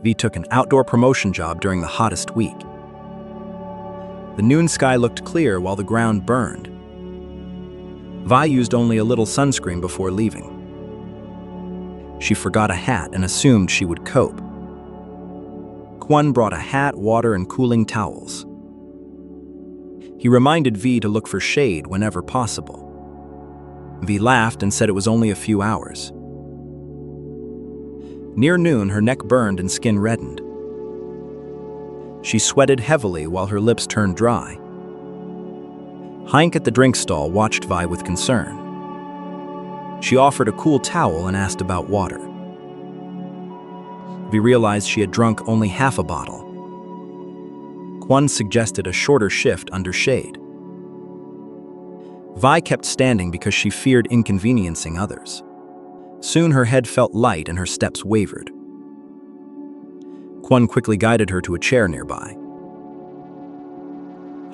Vi took an outdoor promotion job during the hottest week. The noon sky looked clear while the ground burned. Vi used only a little sunscreen before leaving. She forgot a hat and assumed she would cope. Kwon brought a hat, water, and cooling towels. He reminded Vi to look for shade whenever possible. Vi laughed and said it was only a few hours. Near noon, her neck burned and skin reddened. She sweated heavily while her lips turned dry. Hank at the drink stall watched Vi with concern. She offered a cool towel and asked about water. Vi realized she had drunk only half a bottle. Kwon suggested a shorter shift under shade. Vi kept standing because she feared inconveniencing others. Soon her head felt light and her steps wavered. Kwon quickly guided her to a chair nearby.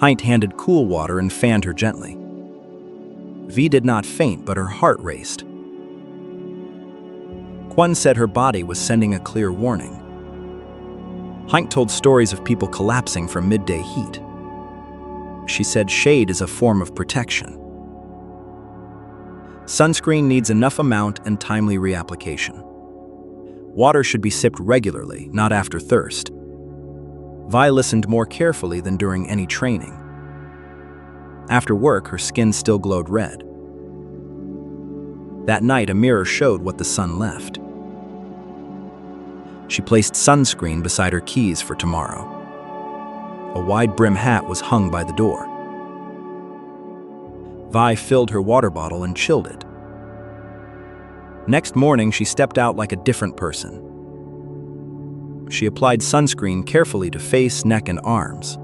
Hank handed cool water and fanned her gently. Vi did not faint, but her heart raced. Kwon said her body was sending a clear warning. Hank told stories of people collapsing from midday heat. She said shade is a form of protection. Sunscreen needs enough amount and timely reapplication. Water should be sipped regularly, not after thirst. Vi listened more carefully than during any training. After work, her skin still glowed red. That night, a mirror showed what the sun left. She placed sunscreen beside her keys for tomorrow. A wide-brim hat was hung by the door. Vi filled her water bottle and chilled it. Next morning, she stepped out like a different person. She applied sunscreen carefully to face, neck, and arms.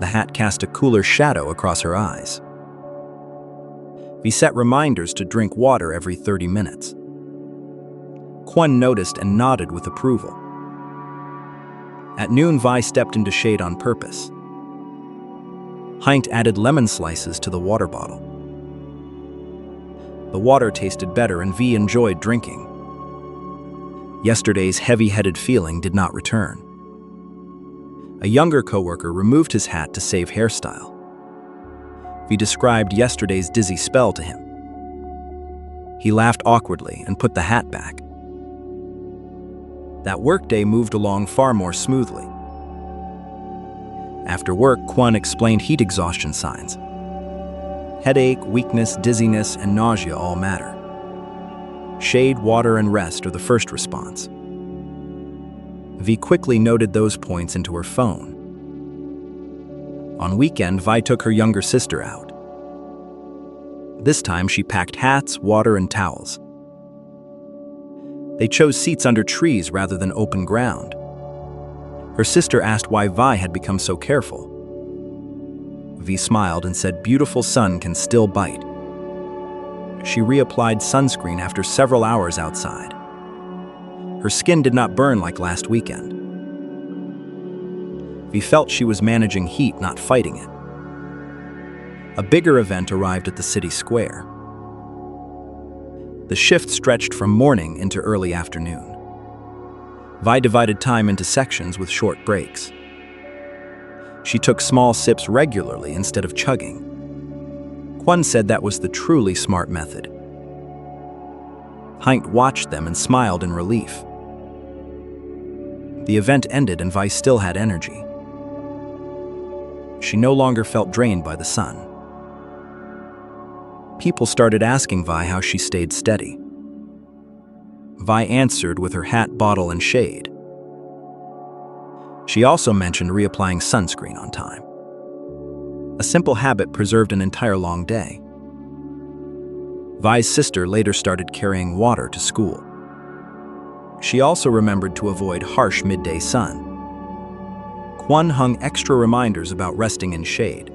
The hat cast a cooler shadow across her eyes. Vi set reminders to drink water every 30 minutes. Kwon noticed and nodded with approval. At noon, Vi stepped into shade on purpose. Hank added lemon slices to the water bottle. The water tasted better and Vi enjoyed drinking. Yesterday's heavy-headed feeling did not return. A younger coworker removed his hat to save hairstyle. Vi described yesterday's dizzy spell to him. He laughed awkwardly and put the hat back. That workday moved along far more smoothly. After work, Kwon explained heat exhaustion signs. Headache, weakness, dizziness, and nausea all matter. Shade, water, and rest are the first response. Vi quickly noted those points into her phone. On weekend, Vi took her younger sister out. This time, she packed hats, water, and towels. They chose seats under trees rather than open ground. Her sister asked why Vi had become so careful. Vi smiled and said beautiful sun can still bite. She reapplied sunscreen after several hours outside. Her skin did not burn like last weekend. Vi felt she was managing heat, not fighting it. A bigger event arrived at the city square. The shift stretched from morning into early afternoon. Vi divided time into sections with short breaks. She took small sips regularly instead of chugging. Kwon said that was the truly smart method. Hank watched them and smiled in relief. The event ended and Vi still had energy. She no longer felt drained by the sun. People started asking Vi how she stayed steady. Vi answered with her hat, bottle, and shade. She also mentioned reapplying sunscreen on time. A simple habit preserved an entire long day. Vi's sister later started carrying water to school. She also remembered to avoid harsh midday sun. Kwon hung extra reminders about resting in shade.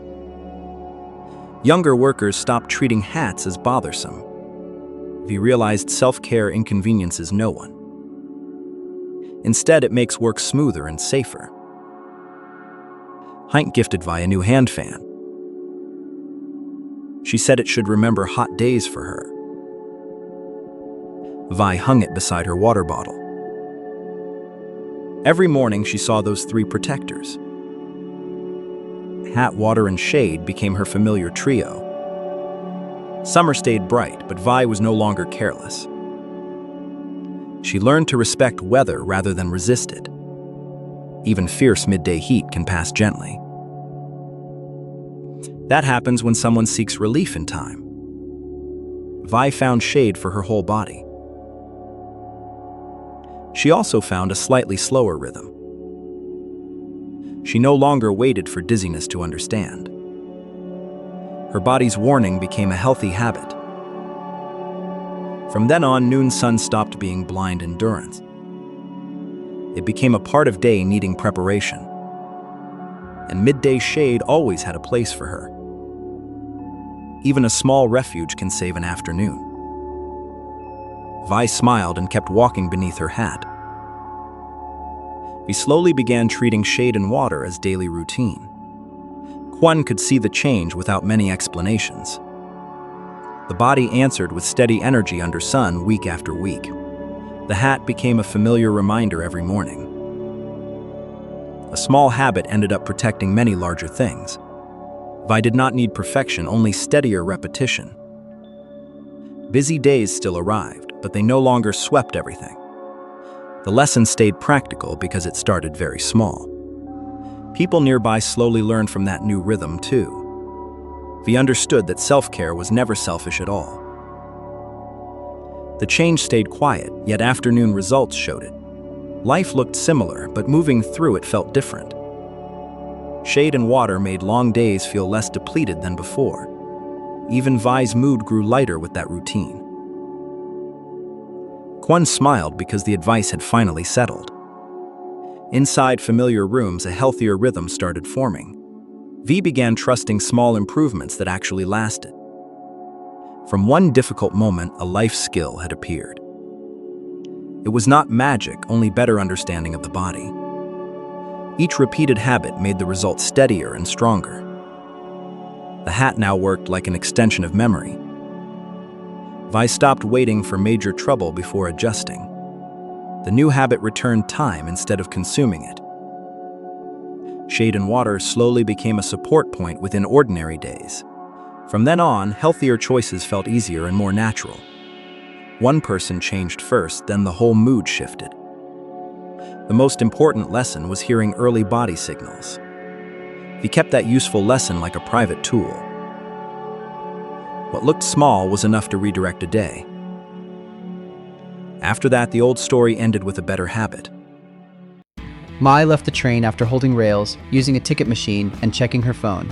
Younger workers stopped treating hats as bothersome. Vi realized self-care inconveniences no one. Instead, it makes work smoother and safer. Hank gifted Vi a new hand fan. She said it should remember hot days for her. Vi hung it beside her water bottle. Every morning she saw those three protectors. Hat, water, and shade became her familiar trio. Summer stayed bright, but Vi was no longer careless. She learned to respect weather rather than resist it. Even fierce midday heat can pass gently. That happens when someone seeks relief in time. Vi found shade for her whole body. She also found a slightly slower rhythm. She no longer waited for dizziness to understand. Her body's warning became a healthy habit. From then on, noon sun stopped being blind endurance. It became a part of day needing preparation. And midday shade always had a place for her. Even a small refuge can save an afternoon. Vi smiled and kept walking beneath her hat. We slowly began treating shade and water as daily routine. Kwon could see the change without many explanations. The body answered with steady energy under sun week after week. The hat became a familiar reminder every morning. A small habit ended up protecting many larger things. Vi did not need perfection, only steadier repetition. Busy days still arrived, but they no longer swept everything. The lesson stayed practical because it started very small. People nearby slowly learned from that new rhythm too. Vi understood that self-care was never selfish at all. The change stayed quiet, yet afternoon results showed it. Life looked similar, but moving through it felt different. Shade and water made long days feel less depleted than before. Even Vi's mood grew lighter with that routine. Kwon smiled because the advice had finally settled. Inside familiar rooms, a healthier rhythm started forming. Vi began trusting small improvements that actually lasted. From one difficult moment, a life skill had appeared. It was not magic, only better understanding of the body. Each repeated habit made the result steadier and stronger. The hat now worked like an extension of memory. Vi stopped waiting for major trouble before adjusting. The new habit returned time instead of consuming it. Shade and water slowly became a support point within ordinary days. From then on, healthier choices felt easier and more natural. One person changed first, then the whole mood shifted. The most important lesson was hearing early body signals. Vi kept that useful lesson like a private tool. What looked small was enough to redirect a day. After that, the old story ended with a better habit. Mai left the train after holding rails, using a ticket machine, and checking her phone.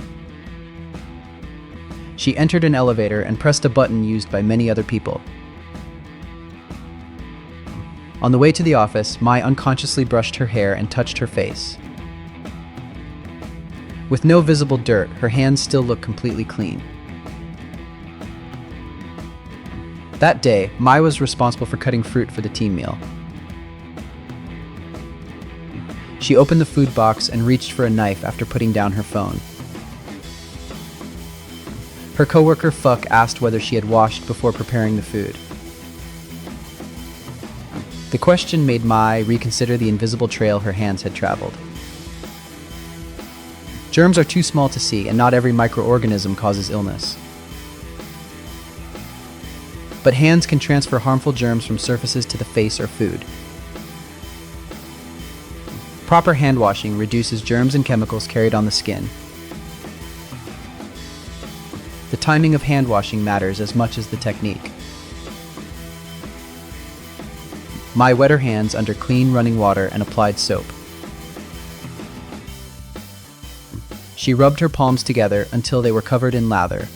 She entered an elevator and pressed a button used by many other people. On the way to the office, Mai unconsciously brushed her hair and touched her face. With no visible dirt, her hands still looked completely clean. That day, Mai was responsible for cutting fruit for the team meal. She opened the food box and reached for a knife after putting down her phone. Her coworker Fuck asked whether she had washed before preparing the food. The question made Mai reconsider the invisible trail her hands had traveled. Germs are too small to see, and not every microorganism causes illness. But hands can transfer harmful germs from surfaces to the face or food. Proper hand washing reduces germs and chemicals carried on the skin. The timing of hand washing matters as much as the technique. Mai wet her hands under clean running water and applied soap. She rubbed her palms together until they were covered in lather.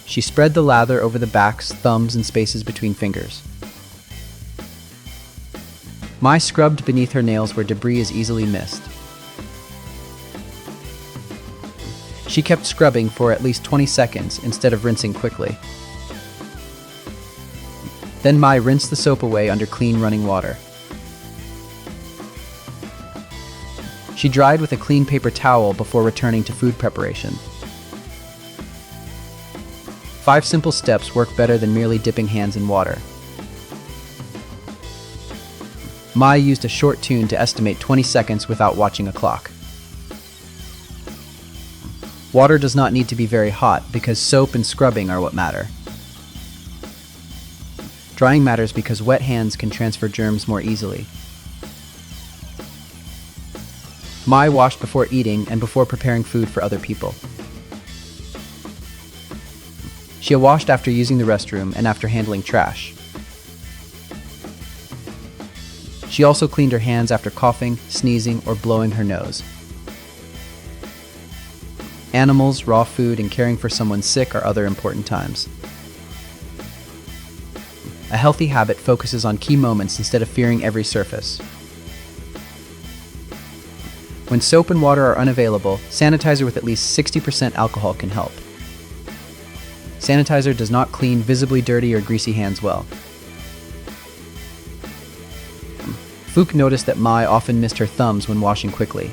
She spread the lather over the backs, thumbs, and spaces between fingers. Mai scrubbed beneath her nails where debris is easily missed. She kept scrubbing for at least 20 seconds instead of rinsing quickly. Then Mai rinsed the soap away under clean running water. She dried with a clean paper towel before returning to food preparation. 5 simple steps work better than merely dipping hands in water. Mai used a short tune to estimate 20 seconds without watching a clock. Water does not need to be very hot because soap and scrubbing are what matter. Drying matters because wet hands can transfer germs more easily. Mai washed before eating and before preparing food for other people. She washed after using the restroom and after handling trash. She also cleaned her hands after coughing, sneezing, or blowing her nose. Animals, raw food, and caring for someone sick are other important times. A healthy habit focuses on key moments instead of fearing every surface. When soap and water are unavailable, sanitizer with at least 60% alcohol can help. Sanitizer does not clean visibly dirty or greasy hands well. Phuc noticed that Mai often missed her thumbs when washing quickly.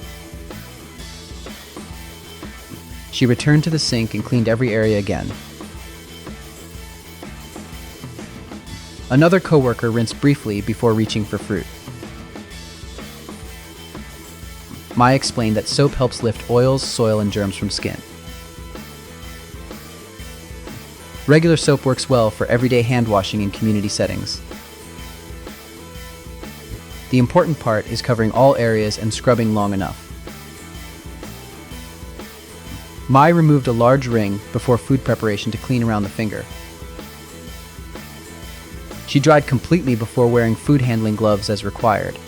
She returned to the sink and cleaned every area again. Another coworker rinsed briefly before reaching for fruit. Mai explained that soap helps lift oils, soil, and germs from skin. Regular soap works well for everyday hand washing in community settings. The important part is covering all areas and scrubbing long enough. Mai removed a large ring before food preparation to clean around the finger. She dried completely before wearing food handling gloves as required.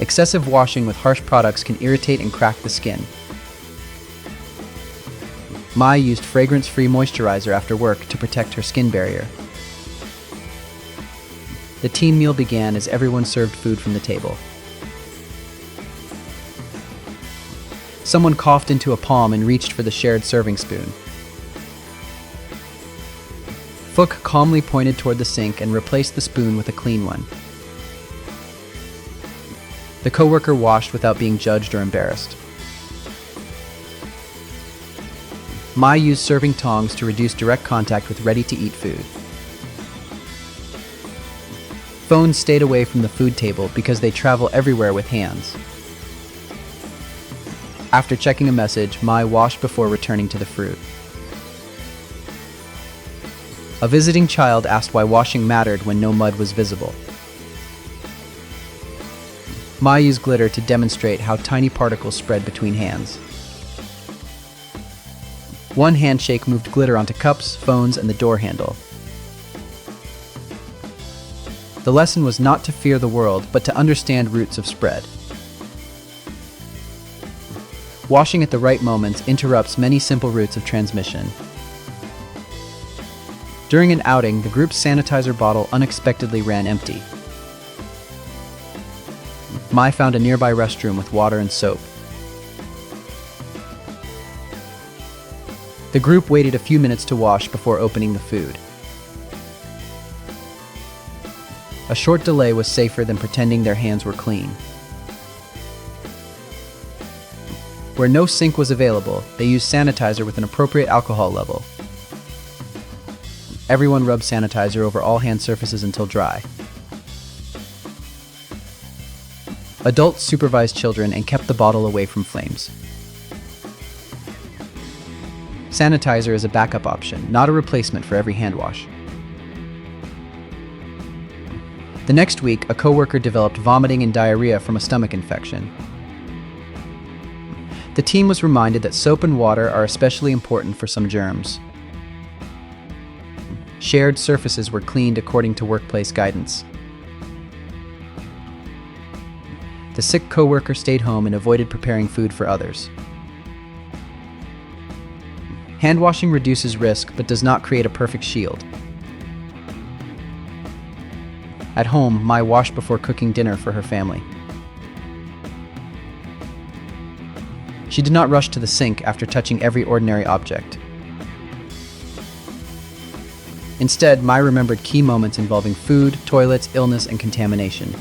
Excessive washing with harsh products can irritate and crack the skin. Mai used fragrance-free moisturizer after work to protect her skin barrier. The team meal began as everyone served food from the table. Someone coughed into a palm and reached for the shared serving spoon. Phuc calmly pointed toward the sink and replaced the spoon with a clean one. The coworker washed without being judged or embarrassed. Mai used serving tongs to reduce direct contact with ready-to-eat food. Phones stayed away from the food table because they travel everywhere with hands. After checking a message, Mai washed before returning to the fruit. A visiting child asked why washing mattered when no mud was visible. Mai used glitter to demonstrate how tiny particles spread between hands. One handshake moved glitter onto cups, phones, and the door handle. The lesson was not to fear the world, but to understand routes of spread. Washing at the right moments interrupts many simple routes of transmission. During an outing, the group's sanitizer bottle unexpectedly ran empty. Mai found a nearby restroom with water and soap. The group waited a few minutes to wash before opening the food. A short delay was safer than pretending their hands were clean. Where no sink was available, they used sanitizer with an appropriate alcohol level. Everyone rubbed sanitizer over all hand surfaces until dry. Adults supervised children and kept the bottle away from flames. Sanitizer is a backup option, not a replacement for every hand wash. The next week, a coworker developed vomiting and diarrhea from a stomach infection. The team was reminded that soap and water are especially important for some germs. Shared surfaces were cleaned according to workplace guidance. The sick coworker stayed home and avoided preparing food for others. Hand washing reduces risk but does not create a perfect shield. At home, Mai washed before cooking dinner for her family. She did not rush to the sink after touching every ordinary object. Instead, Mai remembered key moments involving food, toilets, illness, and contamination.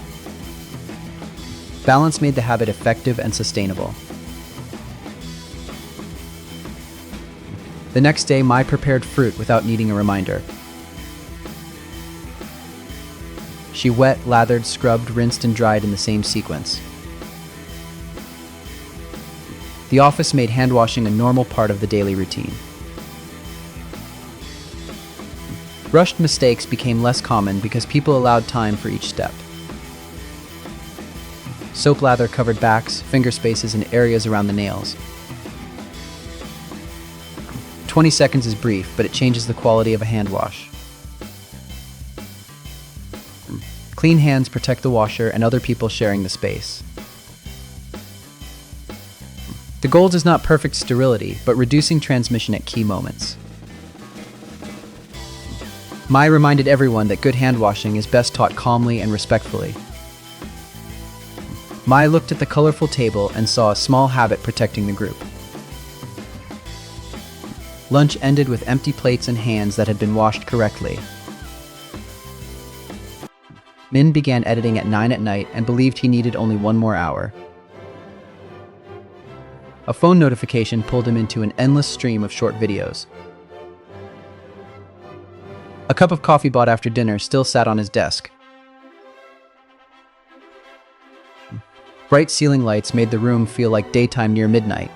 Balance made the habit effective and sustainable. The next day, Mai prepared fruit without needing a reminder. She wet, lathered, scrubbed, rinsed, and dried in the same sequence. The office made hand washing a normal part of the daily routine. Rushed mistakes became less common because people allowed time for each step. Soap lather covered backs, finger spaces, and areas around the nails. 20 seconds is brief, but it changes the quality of a hand wash. Clean hands protect the washer and other people sharing the space. The goal is not perfect sterility, but reducing transmission at key moments. Mai reminded everyone that good hand washing is best taught calmly and respectfully. Mai looked at the colorful table and saw a small habit protecting the group. Lunch ended with empty plates and hands that had been washed correctly. Min began editing at 9 at night and believed he needed only one more hour. A phone notification pulled him into an endless stream of short videos. A cup of coffee bought after dinner still sat on his desk. Bright ceiling lights made the room feel like daytime near midnight.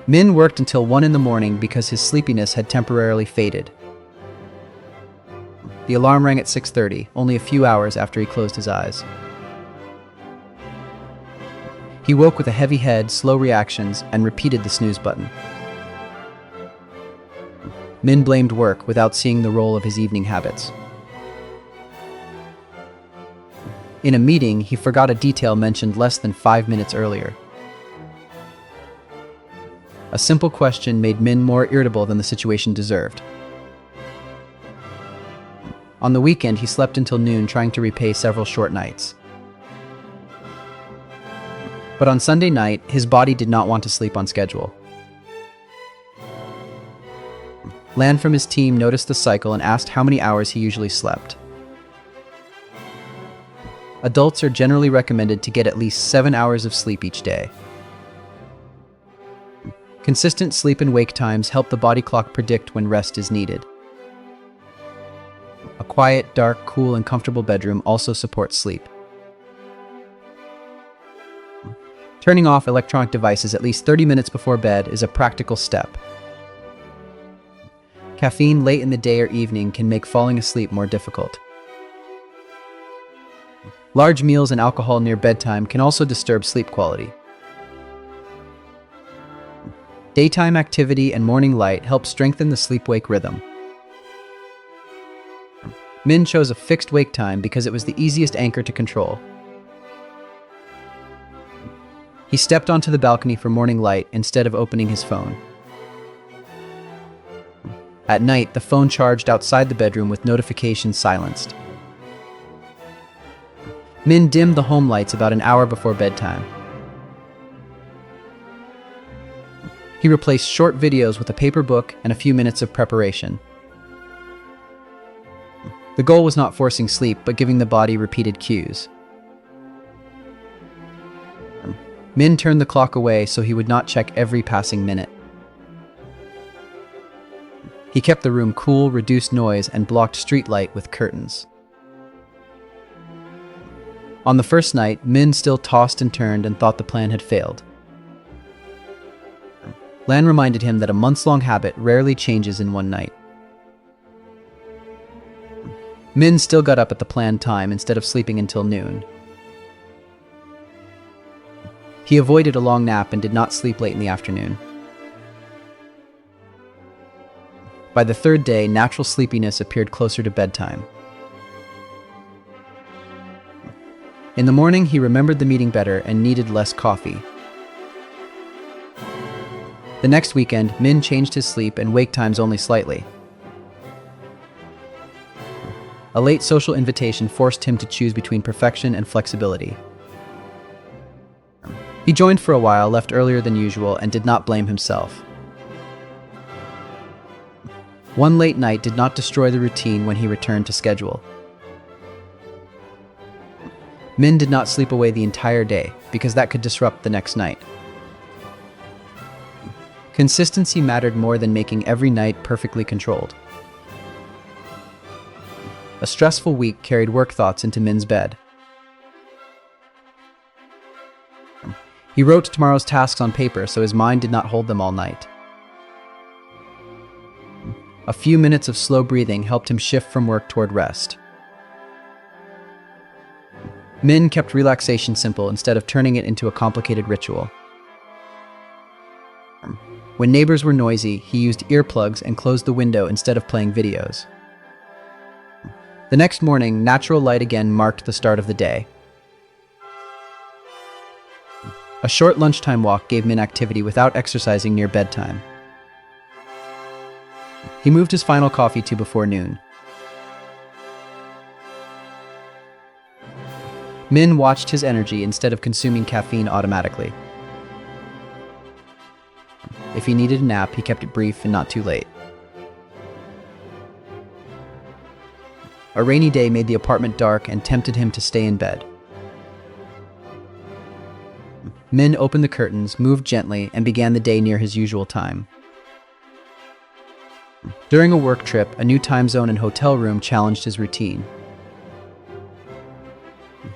Min worked until 1 in the morning because his sleepiness had temporarily faded. The alarm rang at 6:30, only a few hours after he closed his eyes. He woke with a heavy head, slow reactions, and repeated the snooze button. Min blamed work without seeing the role of his evening habits. In a meeting, he forgot a detail mentioned less than 5 minutes earlier. A simple question made Min more irritable than the situation deserved. On the weekend, he slept until noon trying to repay several short nights. But on Sunday night, his body did not want to sleep on schedule. Lan from his team noticed the cycle and asked how many hours he usually slept. Adults are generally recommended to get at least 7 hours of sleep each day. Consistent sleep and wake times help the body clock predict when rest is needed. A quiet, dark, cool, and comfortable bedroom also supports sleep. Turning off electronic devices at least 30 minutes before bed is a practical step. Caffeine late in the day or evening can make falling asleep more difficult. Large meals and alcohol near bedtime can also disturb sleep quality. Daytime activity and morning light help strengthen the sleep-wake rhythm. Min chose a fixed wake time because it was the easiest anchor to control. He stepped onto the balcony for morning light instead of opening his phone. At night, the phone charged outside the bedroom with notifications silenced. Min dimmed the home lights about an hour before bedtime. He replaced short videos with a paper book and a few minutes of preparation. The goal was not forcing sleep, but giving the body repeated cues. Min turned the clock away so he would not check every passing minute. He kept the room cool, reduced noise, and blocked street light with curtains. On the first night, Min still tossed and turned and thought the plan had failed. Lan reminded him that a months-long habit rarely changes in one night. Min still got up at the planned time instead of sleeping until noon. He avoided a long nap and did not sleep late in the afternoon. By the third day, natural sleepiness appeared closer to bedtime. In the morning, he remembered the meeting better and needed less coffee. The next weekend, Min changed his sleep and wake times only slightly. A late social invitation forced him to choose between perfection and flexibility. He joined for a while, left earlier than usual, and did not blame himself. One late night did not destroy the routine when he returned to schedule. Min did not sleep away the entire day, because that could disrupt the next night. Consistency mattered more than making every night perfectly controlled. A stressful week carried work thoughts into Min's bed. He wrote tomorrow's tasks on paper so his mind did not hold them all night. A few minutes of slow breathing helped him shift from work toward rest. Min kept relaxation simple instead of turning it into a complicated ritual. When neighbors were noisy, he used earplugs and closed the window instead of playing videos. The next morning, natural light again marked the start of the day. A short lunchtime walk gave Min activity without exercising near bedtime. He moved his final coffee to before noon. Min watched his energy instead of consuming caffeine automatically. If he needed a nap, he kept it brief and not too late. A rainy day made the apartment dark and tempted him to stay in bed. Min opened the curtains, moved gently, and began the day near his usual time. During a work trip, a new time zone and hotel room challenged his routine.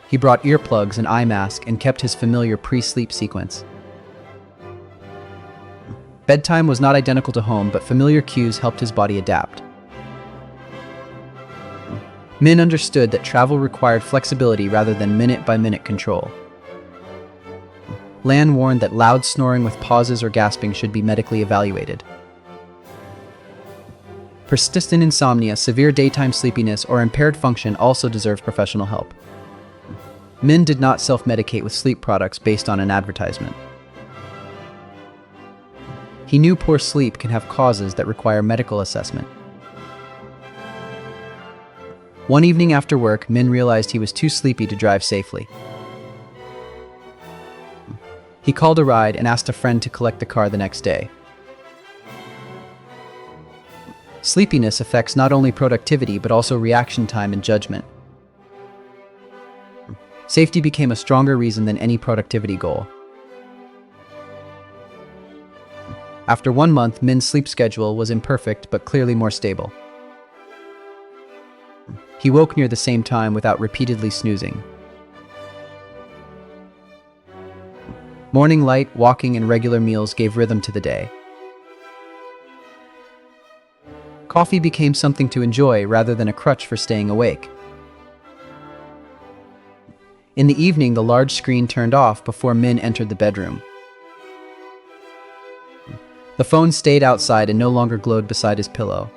He brought earplugs and eye mask and kept his familiar pre-sleep sequence. Bedtime was not identical to home, but familiar cues helped his body adapt. Min understood that travel required flexibility rather than minute-by-minute control. Lan warned that loud snoring with pauses or gasping should be medically evaluated. Persistent insomnia, severe daytime sleepiness, or impaired function also deserves professional help. Min did not self-medicate with sleep products based on an advertisement. He knew poor sleep can have causes that require medical assessment. One evening after work, Min realized he was too sleepy to drive safely. He called a ride and asked a friend to collect the car the next day. Sleepiness affects not only productivity but also reaction time and judgment. Safety became a stronger reason than any productivity goal. After 1 month, Min's sleep schedule was imperfect but clearly more stable. He woke near the same time without repeatedly snoozing. Morning light, walking, and regular meals gave rhythm to the day. Coffee became something to enjoy rather than a crutch for staying awake. In the evening, the large screen turned off before Min entered the bedroom. The phone stayed outside and no longer glowed beside his pillow.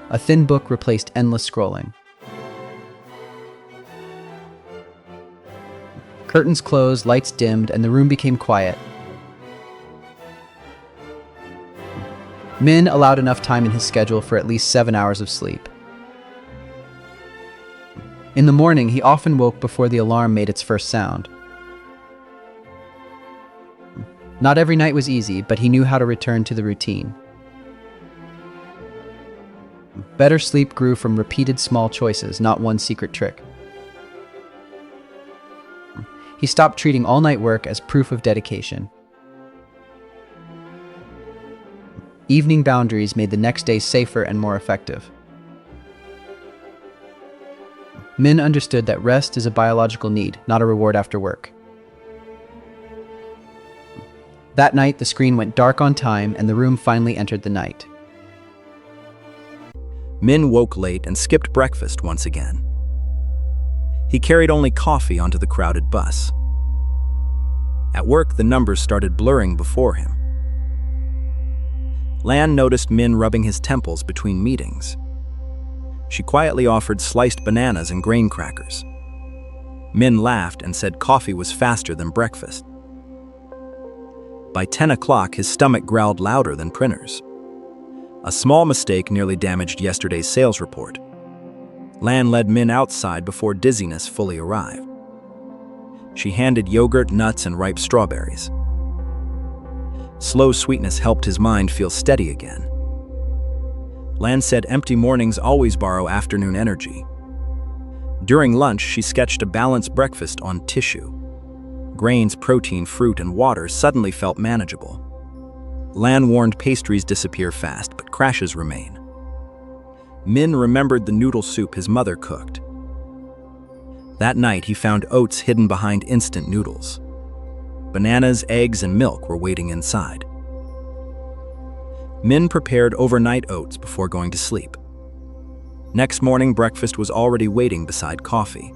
A thin book replaced endless scrolling. Curtains closed, lights dimmed, and the room became quiet. Min allowed enough time in his schedule for at least 7 hours of sleep. In the morning, he often woke before the alarm made its first sound. Not every night was easy, but he knew how to return to the routine. Better sleep grew from repeated small choices, not one secret trick. He stopped treating all-night work as proof of dedication. Evening boundaries made the next day safer and more effective. Min understood that rest is a biological need, not a reward after work. That night, the screen went dark on time and the room finally entered the night. Min woke late and skipped breakfast once again. He carried only coffee onto the crowded bus. At work, the numbers started blurring before him. Lan noticed Min rubbing his temples between meetings. She quietly offered sliced bananas and grain crackers. Min laughed and said coffee was faster than breakfast. By 10 o'clock, his stomach growled louder than printers. A small mistake nearly damaged yesterday's sales report. Lan led Min outside before dizziness fully arrived. She handed yogurt, nuts, and ripe strawberries. Slow sweetness helped his mind feel steady again. Lan said empty mornings always borrow afternoon energy. During lunch, she sketched a balanced breakfast on tissue. Grains, protein, fruit, and water suddenly felt manageable. Lan warned pastries disappear fast, but crashes remain. Min remembered the noodle soup his mother cooked. That night, he found oats hidden behind instant noodles. Bananas, eggs, and milk were waiting inside. Min prepared overnight oats before going to sleep. Next morning, breakfast was already waiting beside coffee.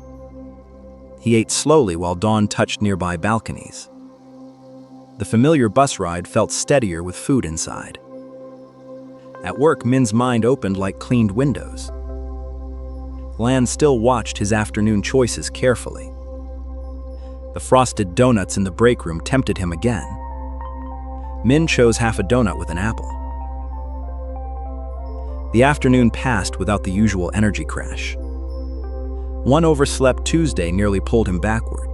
He ate slowly while dawn touched nearby balconies. The familiar bus ride felt steadier with food inside. At work, Min's mind opened like cleaned windows. Lan still watched his afternoon choices carefully. The frosted donuts in the break room tempted him again. Min chose half a donut with an apple. The afternoon passed without the usual energy crash. One overslept Tuesday nearly pulled him backward.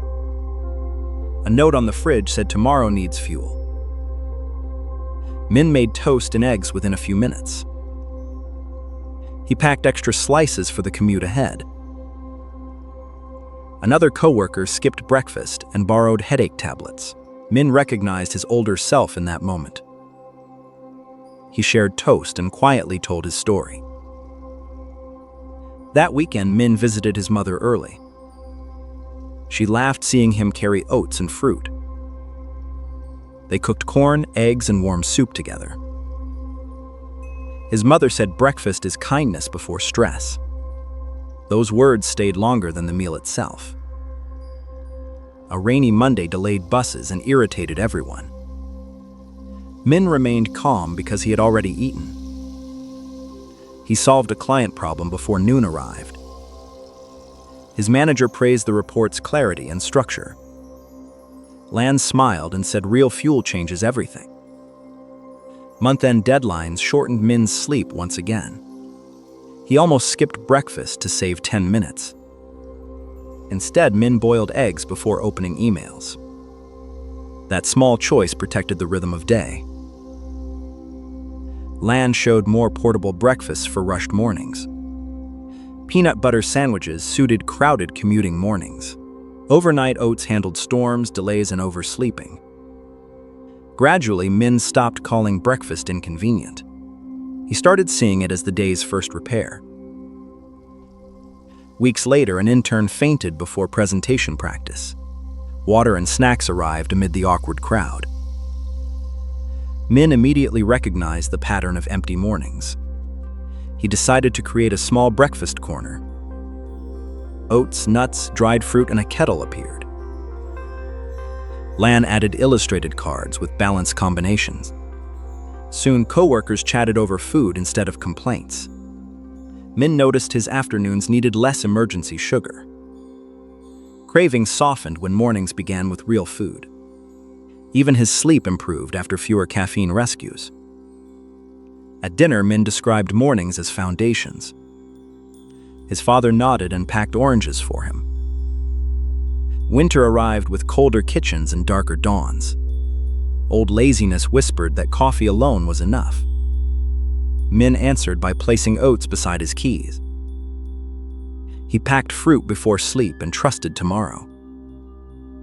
A note on the fridge said tomorrow needs fuel. Min made toast and eggs within a few minutes. He packed extra slices for the commute ahead. Another coworker skipped breakfast and borrowed headache tablets. Min recognized his older self in that moment. He shared toast and quietly told his story. That weekend, Min visited his mother early. She laughed seeing him carry oats and fruit. They cooked corn, eggs, and warm soup together. His mother said breakfast is kindness before stress. Those words stayed longer than the meal itself. A rainy Monday delayed buses and irritated everyone. Min remained calm because he had already eaten. He solved a client problem before noon arrived. His manager praised the report's clarity and structure. Lan smiled and said real fuel changes everything. Month-end deadlines shortened Min's sleep once again. He almost skipped breakfast to save 10 minutes. Instead, Min boiled eggs before opening emails. That small choice protected the rhythm of day. Lan showed more portable breakfasts for rushed mornings. Peanut butter sandwiches suited crowded commuting mornings. Overnight oats handled storms, delays, and oversleeping. Gradually, Min stopped calling breakfast inconvenient. He started seeing it as the day's first repair. Weeks later, an intern fainted before presentation practice. Water and snacks arrived amid the awkward crowd. Min immediately recognized the pattern of empty mornings. He decided to create a small breakfast corner. Oats, nuts, dried fruit, and a kettle appeared. Lan added illustrated cards with balanced combinations. Soon, coworkers chatted over food instead of complaints. Min noticed his afternoons needed less emergency sugar. Cravings softened when mornings began with real food. Even his sleep improved after fewer caffeine rescues. At dinner, Min described mornings as foundations. His father nodded and packed oranges for him. Winter arrived with colder kitchens and darker dawns. Old laziness whispered that coffee alone was enough. Min answered by placing oats beside his keys. He packed fruit before sleep and trusted tomorrow.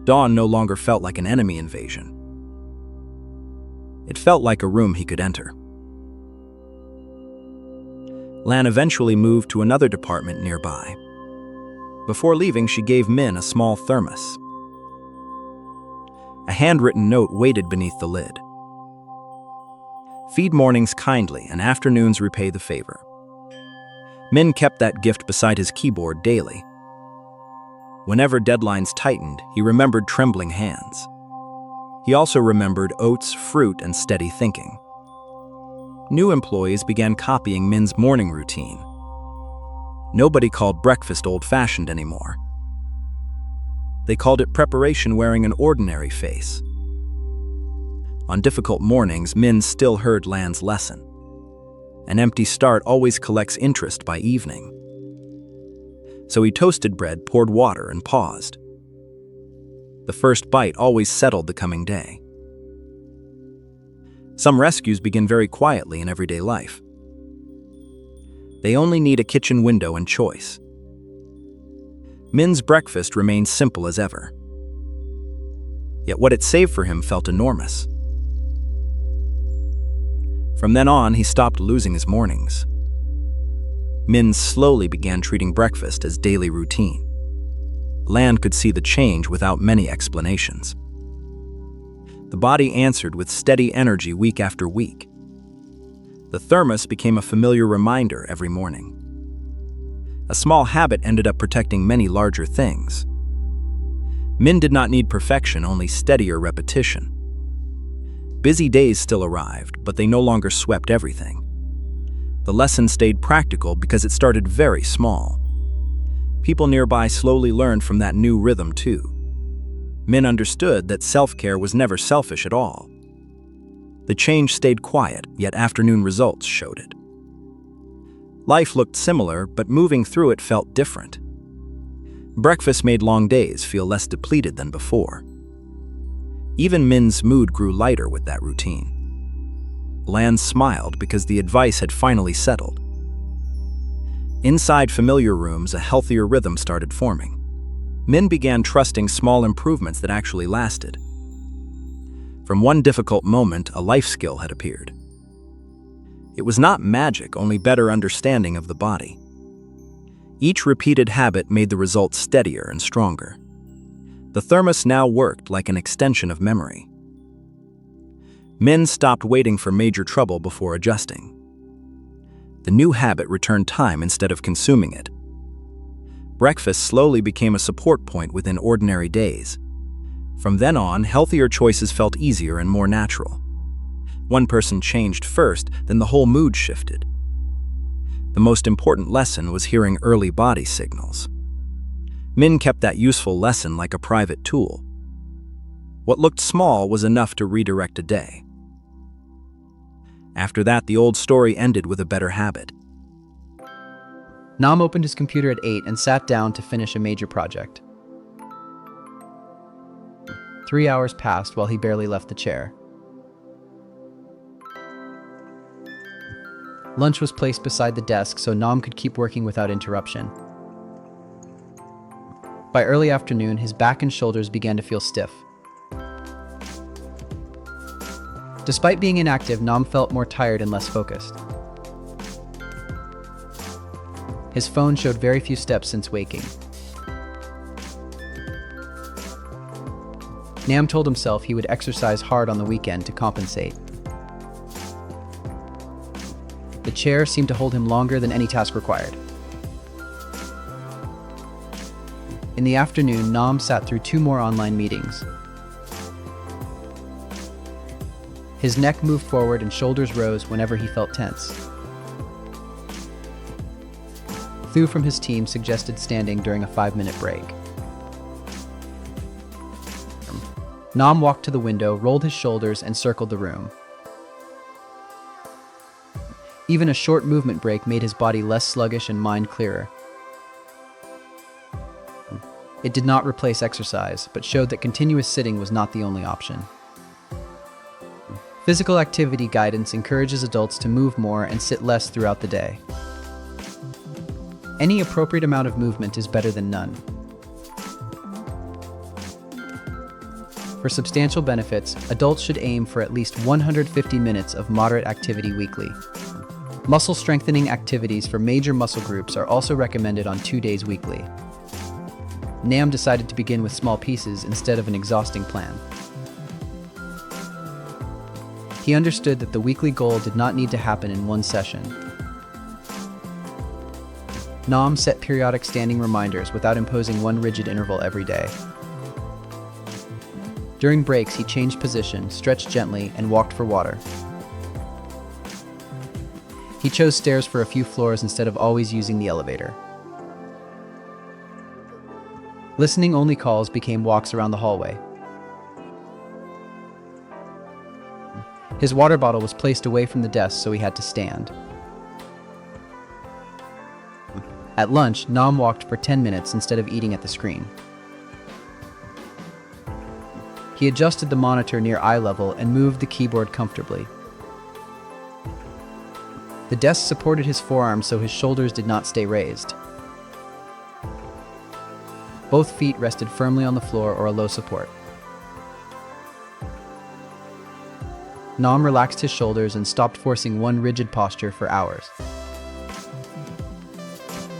Dawn no longer felt like an enemy invasion. It felt like a room he could enter. Lan eventually moved to another department nearby. Before leaving, she gave Min a small thermos. A handwritten note waited beneath the lid. Feed mornings kindly and afternoons repay the favor. Min kept that gift beside his keyboard daily. Whenever deadlines tightened, he remembered trembling hands. He also remembered oats, fruit, and steady thinking. New employees began copying Min's morning routine. Nobody called breakfast old-fashioned anymore. They called it preparation wearing an ordinary face. On difficult mornings, Min still heard Lan's lesson. An empty start always collects interest by evening. So he toasted bread, poured water, and paused. The first bite always settled the coming day. Some rescues begin very quietly in everyday life. They only need a kitchen window and choice. Min's breakfast remained simple as ever. Yet what it saved for him felt enormous. From then on, he stopped losing his mornings. Min slowly began treating breakfast as daily routine. Lan could see the change without many explanations. The body answered with steady energy week after week. The thermos became a familiar reminder every morning. A small habit ended up protecting many larger things. Min did not need perfection, only steadier repetition. Busy days still arrived, but they no longer swept everything. The lesson stayed practical because it started very small. People nearby slowly learned from that new rhythm too. Min understood that self-care was never selfish at all. The change stayed quiet, yet afternoon results showed it. Life looked similar, but moving through it felt different. Breakfast made long days feel less depleted than before. Even Min's mood grew lighter with that routine. Lan smiled because the advice had finally settled. Inside familiar rooms, a healthier rhythm started forming. Min began trusting small improvements that actually lasted. From one difficult moment, a life skill had appeared. It was not magic, only better understanding of the body. Each repeated habit made the results steadier and stronger. The thermos now worked like an extension of memory. Min stopped waiting for major trouble before adjusting. The new habit returned time instead of consuming it. Breakfast slowly became a support point within ordinary days. From then on, healthier choices felt easier and more natural. One person changed first, then the whole mood shifted. The most important lesson was hearing early body signals. Min kept that useful lesson like a private tool. What looked small was enough to redirect a day. After that, the old story ended with a better habit. Nam opened his computer at 8 and sat down to finish a major project. 3 hours passed while he barely left the chair. Lunch was placed beside the desk so Nam could keep working without interruption. By early afternoon, his back and shoulders began to feel stiff. Despite being inactive, Nam felt more tired and less focused. His phone showed very few steps since waking. Nam told himself he would exercise hard on the weekend to compensate. The chair seemed to hold him longer than any task required. In the afternoon, Nam sat through 2 more online meetings. His neck moved forward and shoulders rose whenever he felt tense. Thu from his team suggested standing during a 5-minute break. Nam walked to the window, rolled his shoulders, and circled the room. Even a short movement break made his body less sluggish and mind clearer. It did not replace exercise, but showed that continuous sitting was not the only option. Physical activity guidance encourages adults to move more and sit less throughout the day. Any appropriate amount of movement is better than none. For substantial benefits, adults should aim for at least 150 minutes of moderate activity weekly. Muscle strengthening activities for major muscle groups are also recommended on 2 days weekly. Nam decided to begin with small pieces instead of an exhausting plan. He understood that the weekly goal did not need to happen in one session. Nam set periodic standing reminders without imposing one rigid interval every day. During breaks, he changed position, stretched gently, and walked for water. He chose stairs for a few floors instead of always using the elevator. Listening-only calls became walks around the hallway. His water bottle was placed away from the desk, so he had to stand. At lunch, Nam walked for 10 minutes instead of eating at the screen. He adjusted the monitor near eye level and moved the keyboard comfortably. The desk supported his forearms so his shoulders did not stay raised. Both feet rested firmly on the floor or a low support. Nam relaxed his shoulders and stopped forcing one rigid posture for hours.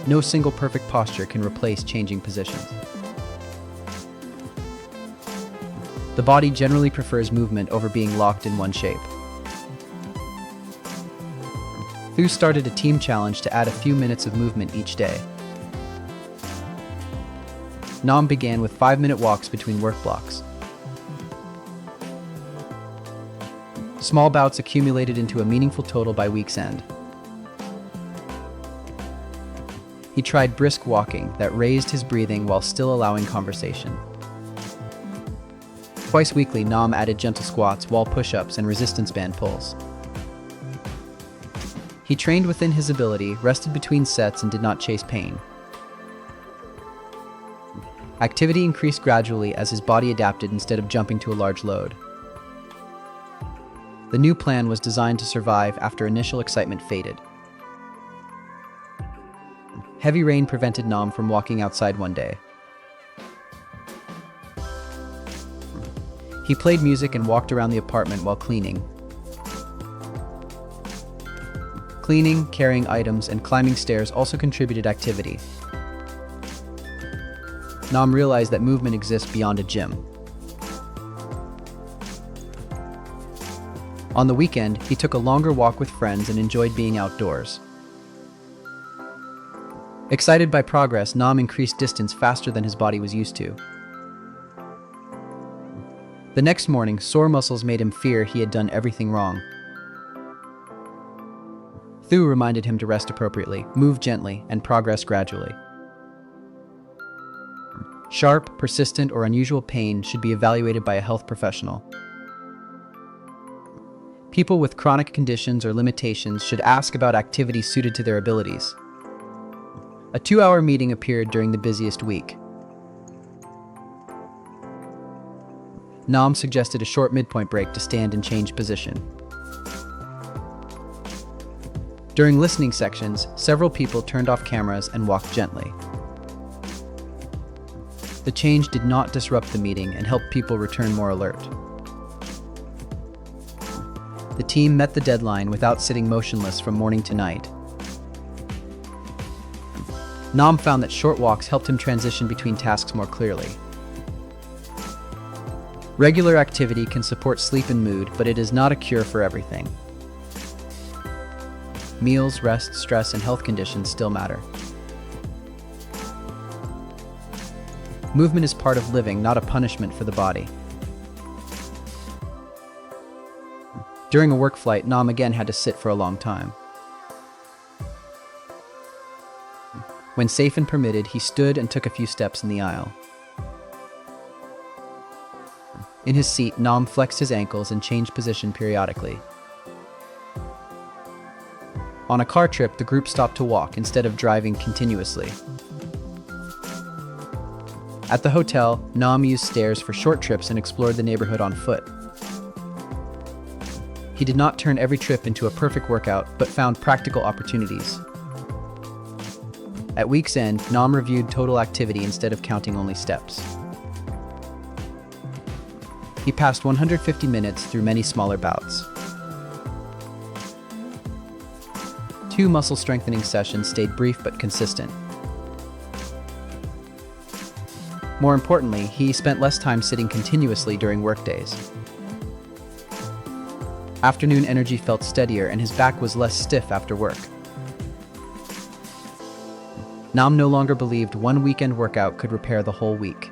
No single perfect posture can replace changing positions. The body generally prefers movement over being locked in one shape. Thu started a team challenge to add a few minutes of movement each day. Nam began with 5-minute walks between work blocks. Small bouts accumulated into a meaningful total by week's end. He tried brisk walking that raised his breathing while still allowing conversation. Twice weekly, Nam added gentle squats, wall push-ups, and resistance band pulls. He trained within his ability, rested between sets, and did not chase pain. Activity increased gradually as his body adapted instead of jumping to a large load. The new plan was designed to survive after initial excitement faded. Heavy rain prevented Nam from walking outside one day. He played music and walked around the apartment while cleaning. Cleaning, carrying items, and climbing stairs also contributed activity. Nam realized that movement exists beyond a gym. On the weekend, he took a longer walk with friends and enjoyed being outdoors. Excited by progress, Nam increased distance faster than his body was used to. The next morning, sore muscles made him fear he had done everything wrong. Thu reminded him to rest appropriately, move gently, and progress gradually. Sharp, persistent, or unusual pain should be evaluated by a health professional. People with chronic conditions or limitations should ask about activities suited to their abilities. A 2-hour meeting appeared during the busiest week. Nam suggested a short midpoint break to stand and change position. During listening sections, several people turned off cameras and walked gently. The change did not disrupt the meeting and helped people return more alert. The team met the deadline without sitting motionless from morning to night. Nam found that short walks helped him transition between tasks more clearly. Regular activity can support sleep and mood, but it is not a cure for everything. Meals, rest, stress, and health conditions still matter. Movement is part of living, not a punishment for the body. During a work flight, Nam again had to sit for a long time. When safe and permitted, he stood and took a few steps in the aisle. In his seat, Nam flexed his ankles and changed position periodically. On a car trip, the group stopped to walk instead of driving continuously. At the hotel, Nam used stairs for short trips and explored the neighborhood on foot. He did not turn every trip into a perfect workout, but found practical opportunities. At week's end, Nam reviewed total activity instead of counting only steps. He passed 150 minutes through many smaller bouts. 2 muscle strengthening sessions stayed brief but consistent. More importantly, he spent less time sitting continuously during workdays. Afternoon energy felt steadier and his back was less stiff after work. Nam no longer believed one weekend workout could repair the whole week.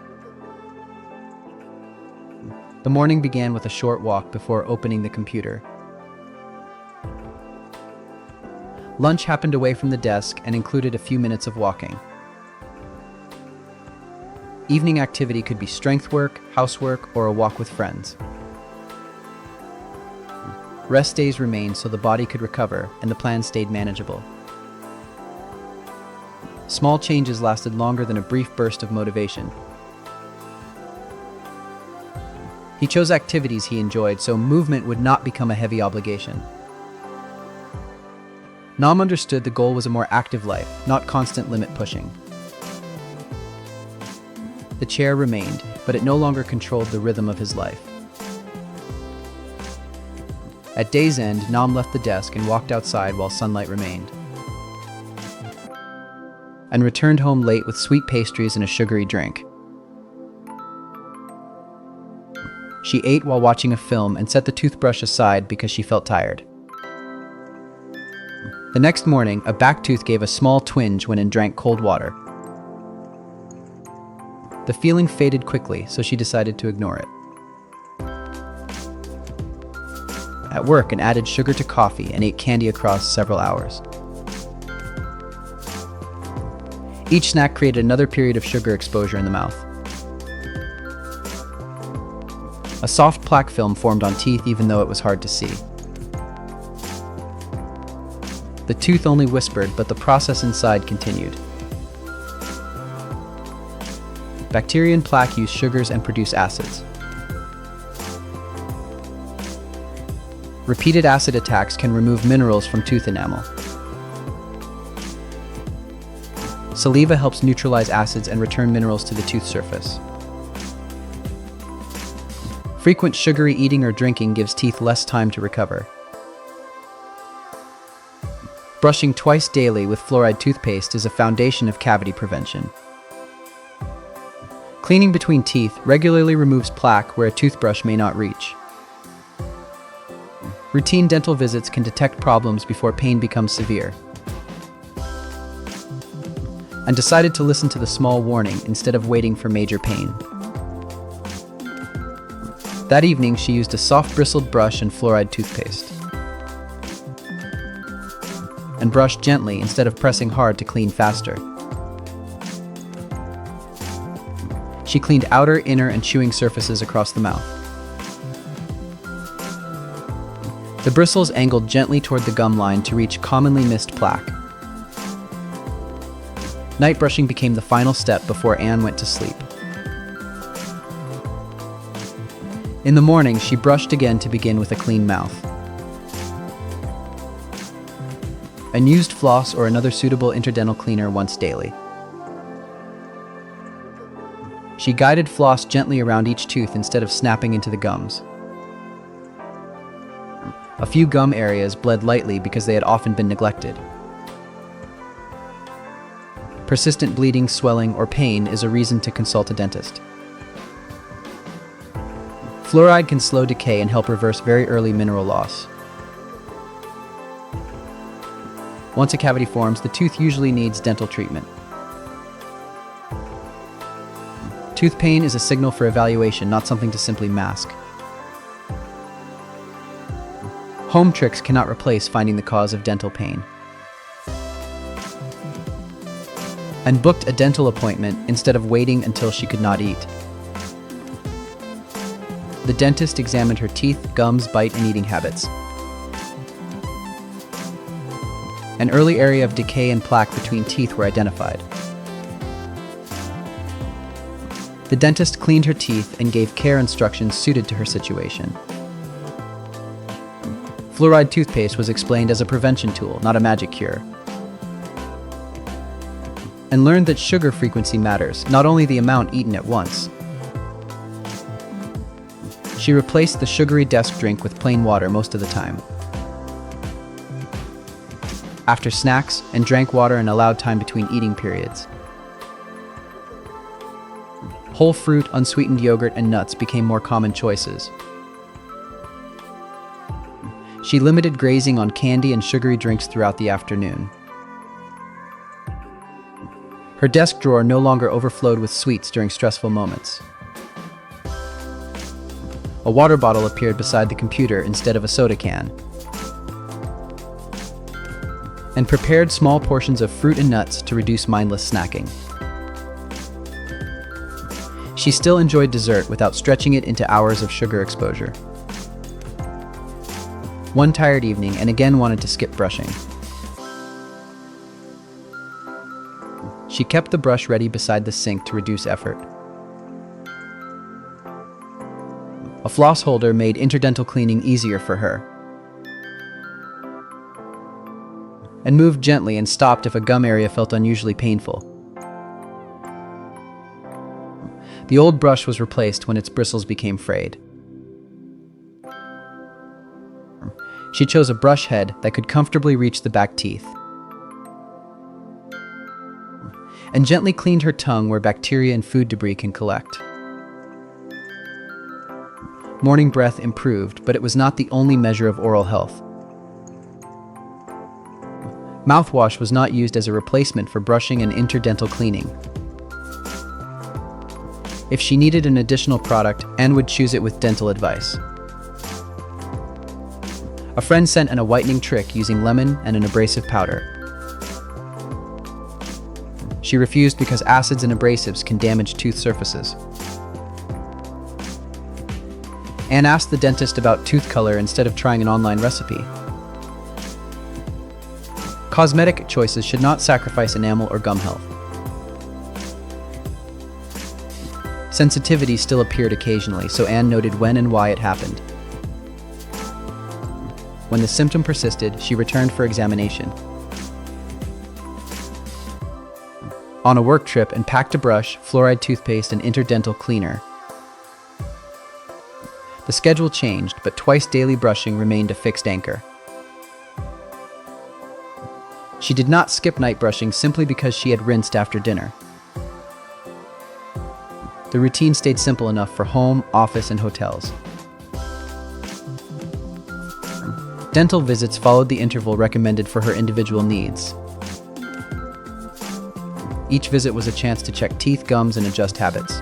The morning began with a short walk before opening the computer. Lunch happened away from the desk and included a few minutes of walking. Evening activity could be strength work, housework, or a walk with friends. Rest days remained so the body could recover and the plan stayed manageable. Small changes lasted longer than a brief burst of motivation. He chose activities he enjoyed so movement would not become a heavy obligation. Nam understood the goal was a more active life, not constant limit pushing. The chair remained, but it no longer controlled the rhythm of his life. At day's end, Nam left the desk and walked outside while sunlight remained. and returned home late with sweet pastries and a sugary drink. She ate while watching a film and set the toothbrush aside because she felt tired. The next morning, a back tooth gave a small twinge when it drank cold water. The feeling faded quickly, so she decided to ignore it. At work, and added sugar to coffee and ate candy across several hours. Each snack created another period of sugar exposure in the mouth. A soft plaque film formed on teeth even though it was hard to see. The tooth only whispered, but the process inside continued. Bacteria and plaque use sugars and produce acids. Repeated acid attacks can remove minerals from tooth enamel. Saliva helps neutralize acids and return minerals to the tooth surface. Frequent sugary eating or drinking gives teeth less time to recover. Brushing twice daily with fluoride toothpaste is a foundation of cavity prevention. Cleaning between teeth regularly removes plaque where a toothbrush may not reach. Routine dental visits can detect problems before pain becomes severe. And decided to listen to the small warning instead of waiting for major pain. That evening, she used a soft bristled brush and fluoride toothpaste. And brushed gently instead of pressing hard to clean faster. She cleaned outer, inner, and chewing surfaces across the mouth. The bristles angled gently toward the gum line to reach commonly missed plaque. Night brushing became the final step before Anne went to sleep. In the morning, she brushed again to begin with a clean mouth. And used floss or another suitable interdental cleaner once daily. She guided floss gently around each tooth instead of snapping into the gums. A few gum areas bled lightly because they had often been neglected. Persistent bleeding, swelling, or pain is a reason to consult a dentist. Fluoride can slow decay and help reverse very early mineral loss. Once a cavity forms, the tooth usually needs dental treatment. Tooth pain is a signal for evaluation, not something to simply mask. Home tricks cannot replace finding the cause of dental pain. And booked a dental appointment instead of waiting until she could not eat. The dentist examined her teeth, gums, bite, and eating habits. An early area of decay and plaque between teeth were identified. The dentist cleaned her teeth and gave care instructions suited to her situation. Fluoride toothpaste was explained as a prevention tool, not a magic cure. And learned that sugar frequency matters, not only the amount eaten at once. She replaced the sugary desk drink with plain water most of the time. After snacks, and drank water and allowed time between eating periods. Whole fruit, unsweetened yogurt, and nuts became more common choices. She limited grazing on candy and sugary drinks throughout the afternoon. Her desk drawer no longer overflowed with sweets during stressful moments. A water bottle appeared beside the computer instead of a soda can. And prepared small portions of fruit and nuts to reduce mindless snacking. She still enjoyed dessert without stretching it into hours of sugar exposure. One tired evening, and again wanted to skip brushing. She kept the brush ready beside the sink to reduce effort. A floss holder made interdental cleaning easier for her. And moved gently and stopped if a gum area felt unusually painful. The old brush was replaced when its bristles became frayed. She chose a brush head that could comfortably reach the back teeth. and gently cleaned her tongue where bacteria and food debris can collect. Morning breath improved, but it was not the only measure of oral health. Mouthwash was not used as a replacement for brushing and interdental cleaning. If she needed an additional product, Anne would choose it with dental advice. A friend sent Anne a whitening trick using lemon and an abrasive powder. She refused because acids and abrasives can damage tooth surfaces. Anne asked the dentist about tooth color instead of trying an online recipe. Cosmetic choices should not sacrifice enamel or gum health. Sensitivity still appeared occasionally, so Anne noted when and why it happened. When the symptom persisted, she returned for examination. On a work trip, and packed a brush, fluoride toothpaste, and interdental cleaner. The schedule changed, but twice daily brushing remained a fixed anchor. She did not skip night brushing simply because she had rinsed after dinner. The routine stayed simple enough for home, office, and hotels. Dental visits followed the interval recommended for her individual needs. Each visit was a chance to check teeth, gums, and adjust habits.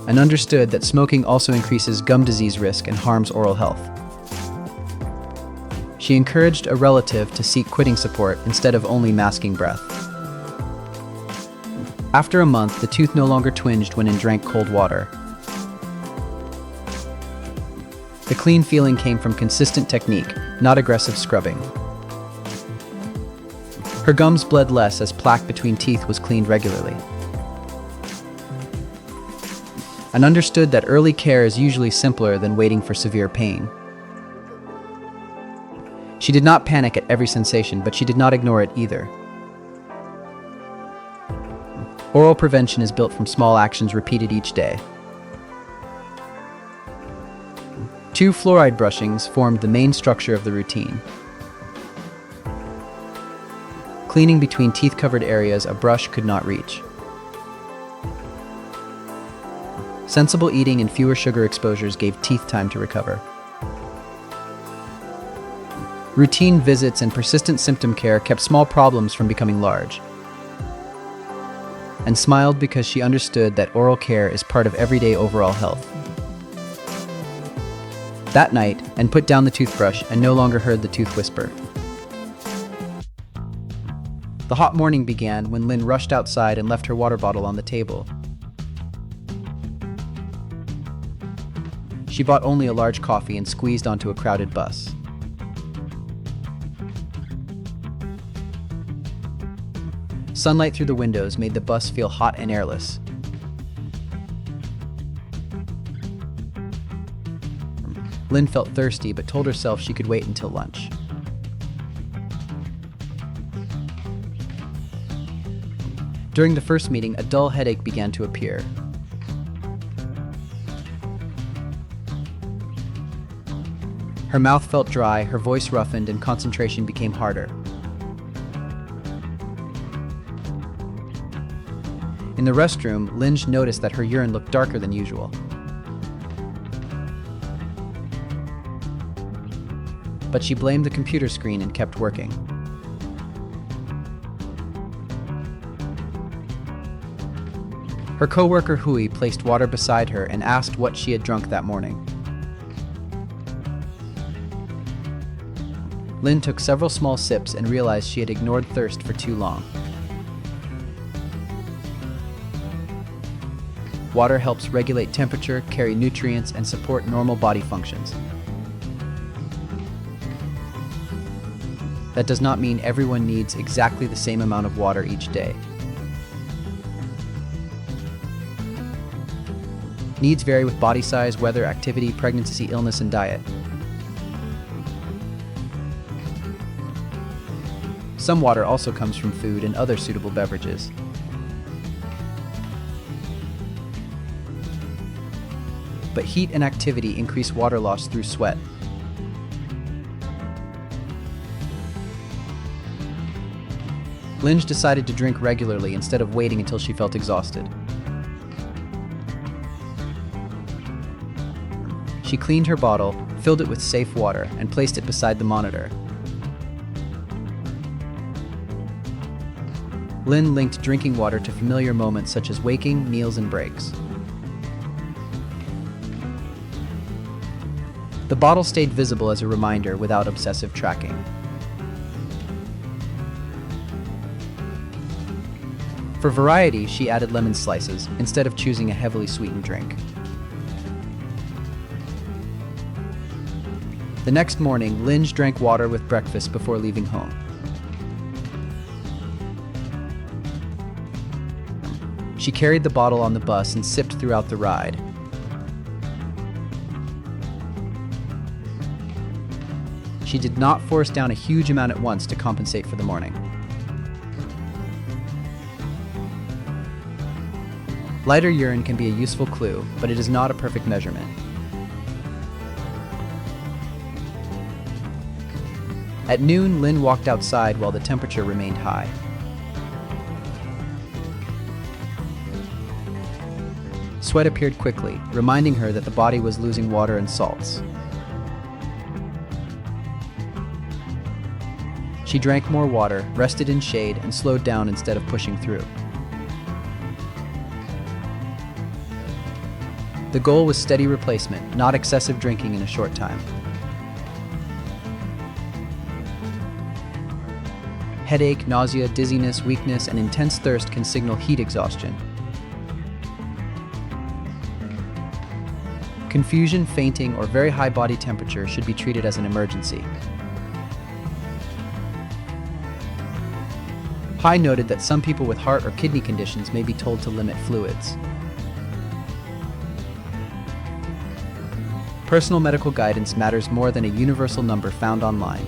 And understood that smoking also increases gum disease risk and harms oral health. She encouraged a relative to seek quitting support instead of only masking breath. After a month, the tooth no longer twinged when Anne drank cold water. The clean feeling came from consistent technique, not aggressive scrubbing. Her gums bled less as plaque between teeth was cleaned regularly. And understood that early care is usually simpler than waiting for severe pain. She did not panic at every sensation, but she did not ignore it either. Oral prevention is built from small actions repeated each day. 2 fluoride brushings formed the main structure of the routine. Cleaning between teeth-covered areas a brush could not reach. Sensible eating and fewer sugar exposures gave teeth time to recover. Routine visits and persistent symptom care kept small problems from becoming large. And smiled because she understood that oral care is part of everyday overall health. That night, Anne put down the toothbrush and no longer heard the tooth whisper. The hot morning began when Lynn rushed outside and left her water bottle on the table. She bought only a large coffee and squeezed onto a crowded bus. Sunlight through the windows made the bus feel hot and airless. Lynn felt thirsty but told herself she could wait until lunch. During the first meeting, a dull headache began to appear. Her mouth felt dry, her voice roughened, and concentration became harder. In the restroom, Lynn noticed that her urine looked darker than usual. But she blamed the computer screen and kept working. Her coworker Hui placed water beside her and asked what she had drunk that morning. Lynn took several small sips and realized she had ignored thirst for too long. Water helps regulate temperature, carry nutrients, and support normal body functions. That does not mean everyone needs exactly the same amount of water each day. Needs vary with body size, weather, activity, pregnancy, illness, and diet. Some water also comes from food and other suitable beverages. But heat and activity increase water loss through sweat. Linge decided to drink regularly instead of waiting until she felt exhausted. She cleaned her bottle, filled it with safe water, and placed it beside the monitor. Lynn linked drinking water to familiar moments such as waking, meals, and breaks. The bottle stayed visible as a reminder without obsessive tracking. For variety, she added lemon slices instead of choosing a heavily sweetened drink. The next morning, Linge drank water with breakfast before leaving home. She carried the bottle on the bus and sipped throughout the ride. She did not force down a huge amount at once to compensate for the morning. Lighter urine can be a useful clue, but it is not a perfect measurement. At noon, Lynn walked outside while the temperature remained high. Sweat appeared quickly, reminding her that the body was losing water and salts. She drank more water, rested in shade, and slowed down instead of pushing through. The goal was steady replacement, not excessive drinking in a short time. Headache, nausea, dizziness, weakness, and intense thirst can signal heat exhaustion. Confusion, fainting, or very high body temperature should be treated as an emergency. Pai noted that some people with heart or kidney conditions may be told to limit fluids. Personal medical guidance matters more than a universal number found online.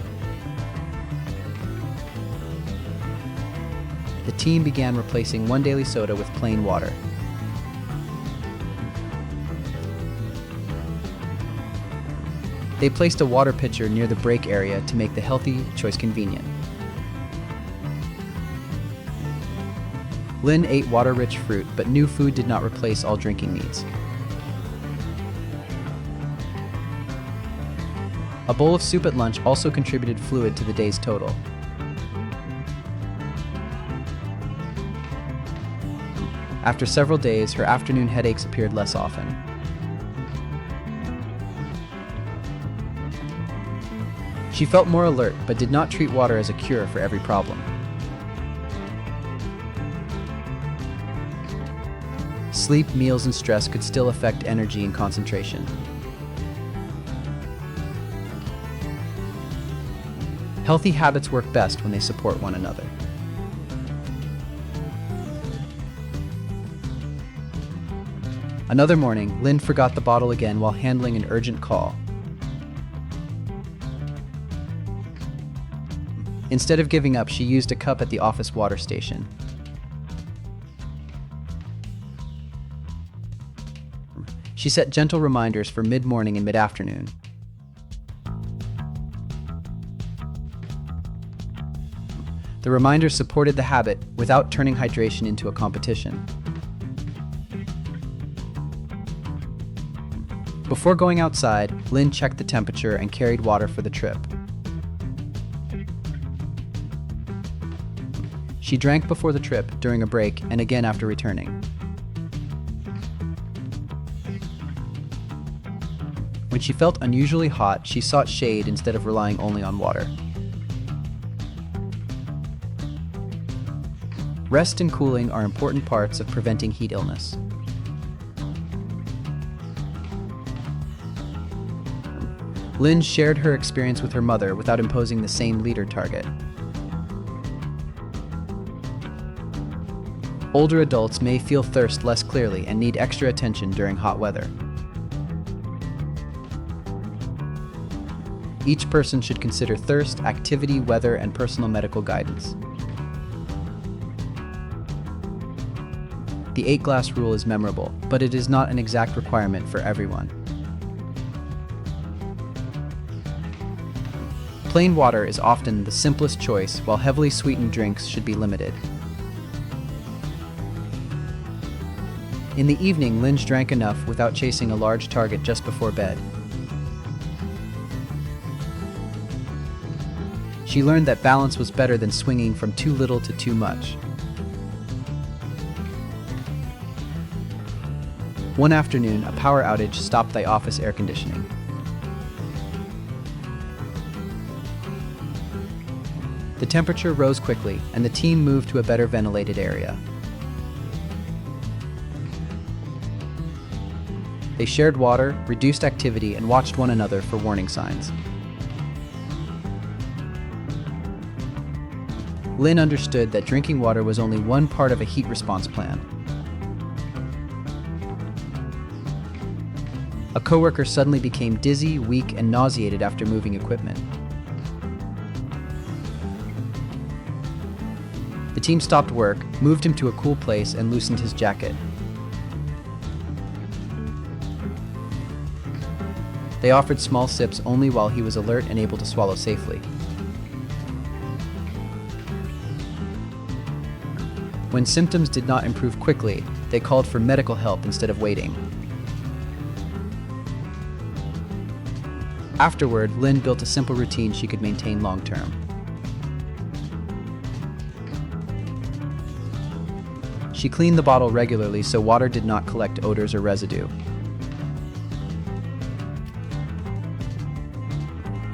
The team began replacing one daily soda with plain water. They placed a water pitcher near the break area to make the healthy choice convenient. Lynn ate water-rich fruit, but new food did not replace all drinking needs. A bowl of soup at lunch also contributed fluid to the day's total. After several days, her afternoon headaches appeared less often. She felt more alert, but did not treat water as a cure for every problem. Sleep, meals, and stress could still affect energy and concentration. Healthy habits work best when they support one another. Another morning, Lynn forgot the bottle again while handling an urgent call. Instead of giving up, she used a cup at the office water station. She set gentle reminders for mid-morning and mid-afternoon. The reminders supported the habit without turning hydration into a competition. Before going outside, Lynn checked the temperature and carried water for the trip. She drank before the trip, during a break, and again after returning. When she felt unusually hot, she sought shade instead of relying only on water. Rest and cooling are important parts of preventing heat illness. Lynn shared her experience with her mother without imposing the same liter target. Older adults may feel thirst less clearly and need extra attention during hot weather. Each person should consider thirst, activity, weather, and personal medical guidance. The 8-glass rule is memorable, but it is not an exact requirement for everyone. Plain water is often the simplest choice, while heavily sweetened drinks should be limited. In the evening, Lynch drank enough without chasing a large target just before bed. She learned that balance was better than swinging from too little to too much. One afternoon, a power outage stopped the office air conditioning. The temperature rose quickly, and the team moved to a better ventilated area. They shared water, reduced activity, and watched one another for warning signs. Lynn understood that drinking water was only one part of a heat response plan. A coworker suddenly became dizzy, weak, and nauseated after moving equipment. The team stopped work, moved him to a cool place, and loosened his jacket. They offered small sips only while he was alert and able to swallow safely. When symptoms did not improve quickly, they called for medical help instead of waiting. Afterward, Lynn built a simple routine she could maintain long-term. She cleaned the bottle regularly so water did not collect odors or residue.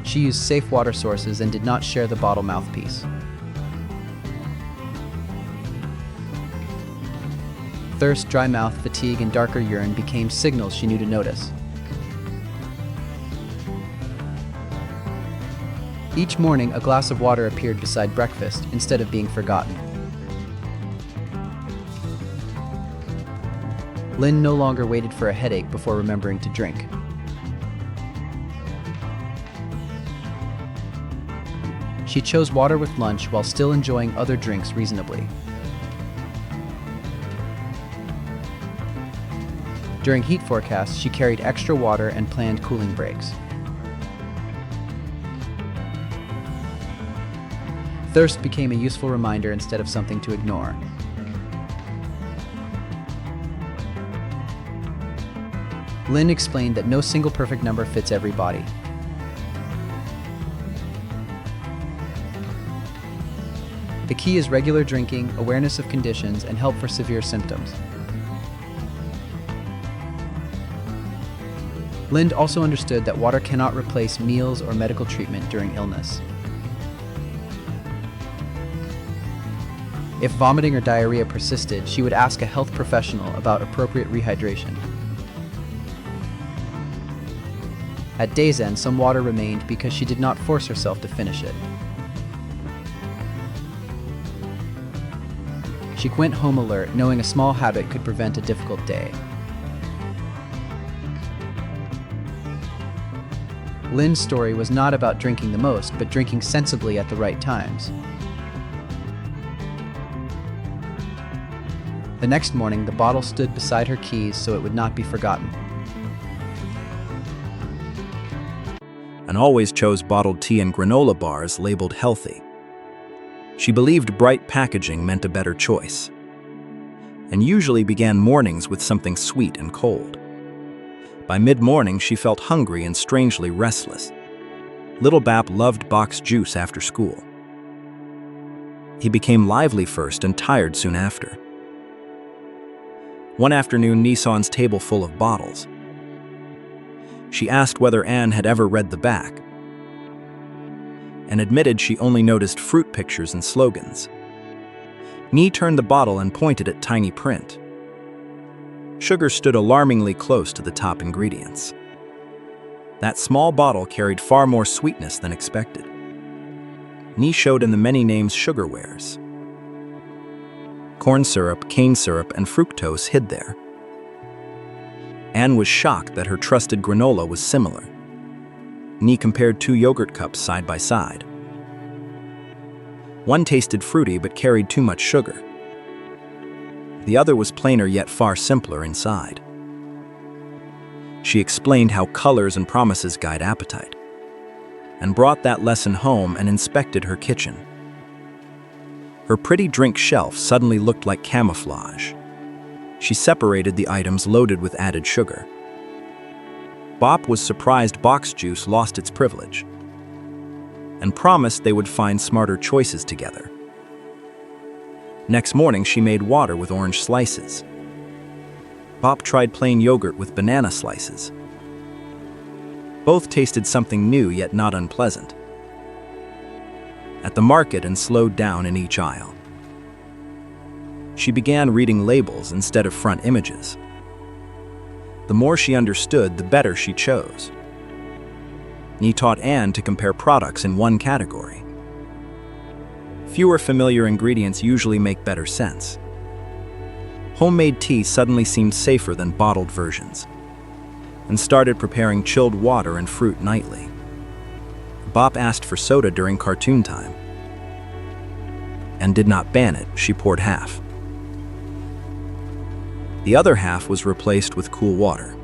She used safe water sources and did not share the bottle mouthpiece. Thirst, dry mouth, fatigue, and darker urine became signals she knew to notice. Each morning, a glass of water appeared beside breakfast instead of being forgotten. Lynn no longer waited for a headache before remembering to drink. She chose water with lunch while still enjoying other drinks reasonably. During heat forecasts, she carried extra water and planned cooling breaks. Thirst became a useful reminder instead of something to ignore. Lynn explained that no single perfect number fits every body. The key is regular drinking, awareness of conditions, and help for severe symptoms. Lynn also understood that water cannot replace meals or medical treatment during illness. If vomiting or diarrhea persisted, she would ask a health professional about appropriate rehydration. At day's end, some water remained because she did not force herself to finish it. She went home alert, knowing a small habit could prevent a difficult day. Lynn's story was not about drinking the most, but drinking sensibly at the right times. The next morning, the bottle stood beside her keys so it would not be forgotten. And always chose bottled tea and granola bars labeled healthy. She believed bright packaging meant a better choice, and usually began mornings with something sweet and cold. By mid-morning, she felt hungry and strangely restless. Little Bap loved boxed juice after school. He became lively first and tired soon after. One afternoon, Nissan's table full of bottles. She asked whether Anne had ever read the back, and admitted she only noticed fruit pictures and slogans. Ni turned the bottle and pointed at tiny print. Sugar stood alarmingly close to the top ingredients. That small bottle carried far more sweetness than expected. Ni showed in the many names sugarwares. Corn syrup, cane syrup, and fructose hid there. Anne was shocked that her trusted granola was similar. Ni compared 2 yogurt cups side by side. One tasted fruity but carried too much sugar. The other was plainer yet far simpler inside. She explained how colors and promises guide appetite. and brought that lesson home and inspected her kitchen. Her pretty drink shelf suddenly looked like camouflage. She separated the items loaded with added sugar. Bop was surprised box juice lost its privilege and promised they would find smarter choices together. Next morning, she made water with orange slices. Bop tried plain yogurt with banana slices. Both tasted something new yet not unpleasant. At the market and slowed down in each aisle. She began reading labels instead of front images. The more she understood, the better she chose. Ni taught Anne to compare products in one category. Fewer familiar ingredients usually make better sense. Homemade tea suddenly seemed safer than bottled versions, and started preparing chilled water and fruit nightly. Bop asked for soda during cartoon time, and did not ban it. She poured half. The other half was replaced with cool water.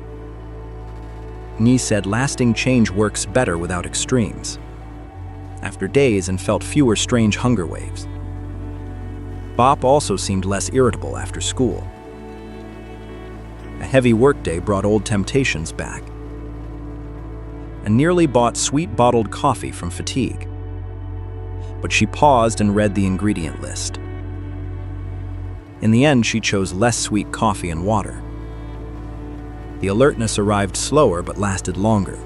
Ni said lasting change works better without extremes. After days, and felt fewer strange hunger waves. Bop also seemed less irritable after school. A heavy workday brought old temptations back, and nearly bought sweet bottled coffee from fatigue. But she paused and read the ingredient list. In the end, she chose less sweet coffee and water. The alertness arrived slower but lasted longer.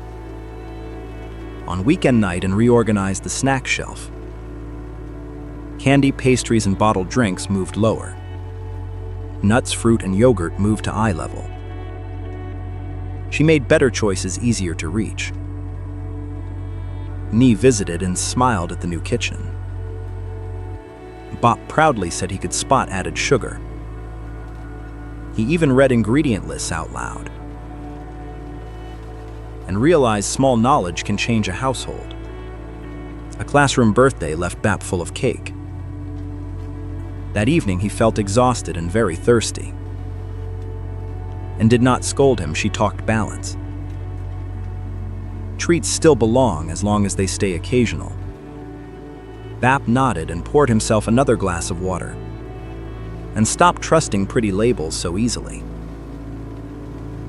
On weekend night, and reorganized the snack shelf. Candy, pastries, and bottled drinks moved lower. Nuts, fruit, and yogurt moved to eye level. She made better choices easier to reach. Ni visited and smiled at the new kitchen. Bop proudly said he could spot added sugar. He even read ingredient lists out loud, and realized small knowledge can change a household. A classroom birthday left Bap full of cake. That evening, he felt exhausted and very thirsty, and did not scold him. She talked balance. Treats still belong as long as they stay occasional. Bap nodded and poured himself another glass of water, and stopped trusting pretty labels so easily.